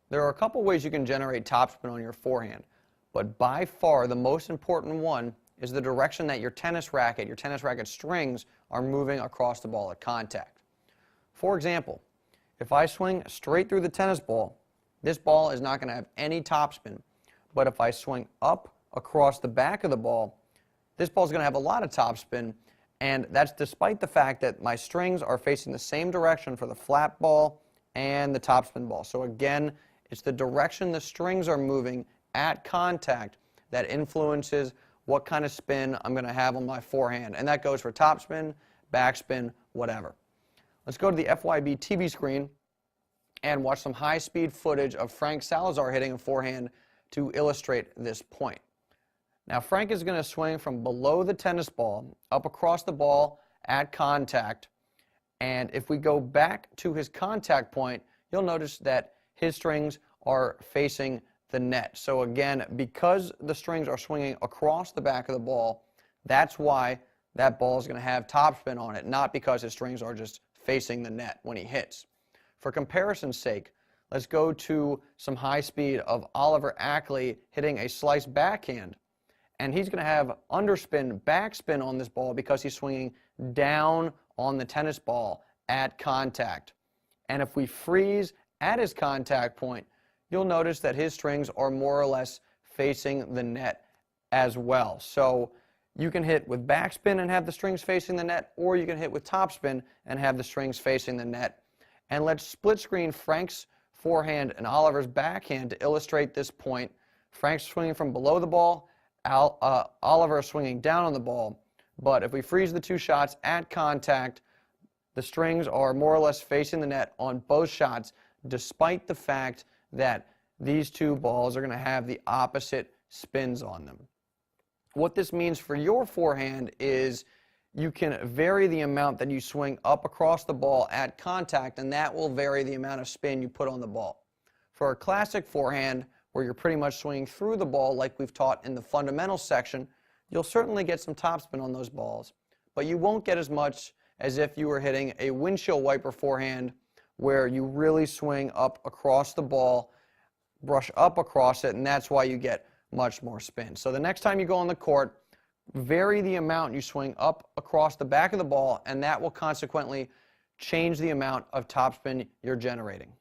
There are a couple ways you can generate topspin on your forehand, but by far the most important one is the direction that your tennis racket strings are moving across the ball at contact. For example, if I swing straight through the tennis ball, this ball is not going to have any topspin, but if I swing up across the back of the ball, this ball is going to have a lot of topspin, and that's despite the fact that my strings are facing the same direction for the flat ball and the topspin ball. So again, it's the direction the strings are moving at contact that influences what kind of spin I'm going to have on my forehand. And that goes for topspin, backspin, whatever. Let's go to the FYB TV screen and watch some high-speed footage of Frank Salazar hitting a forehand to illustrate this point. Now Frank is going to swing from below the tennis ball up across the ball at contact, and if we go back to his contact point, you'll notice that his strings are facing the net. So again, because the strings are swinging across the back of the ball, that's why that ball is going to have topspin on it, not because his strings are just facing the net when he hits. For comparison's sake, let's go to some high speed of Oliver Ackley hitting a slice backhand. And he's going to have underspin, backspin on this ball because he's swinging down on the tennis ball at contact. And if we freeze at his contact point, you'll notice that his strings are more or less facing the net as well. So you can hit with backspin and have the strings facing the net, or you can hit with topspin and have the strings facing the net. And let's split screen Frank's forehand and Oliver's backhand to illustrate this point. Frank's swinging from below the ball, Oliver swinging down on the ball, but if we freeze the two shots at contact, the strings are more or less facing the net on both shots, despite the fact that these two balls are going to have the opposite spins on them. What this means for your forehand is you can vary the amount that you swing up across the ball at contact, and that will vary the amount of spin you put on the ball. For a classic forehand, where you're pretty much swinging through the ball like we've taught in the fundamentals section, you'll certainly get some topspin on those balls, but you won't get as much as if you were hitting a windshield wiper forehand where you really swing up across the ball, brush up across it, and that's why you get much more spin. So the next time you go on the court, vary the amount you swing up across the back of the ball, and that will consequently change the amount of topspin you're generating.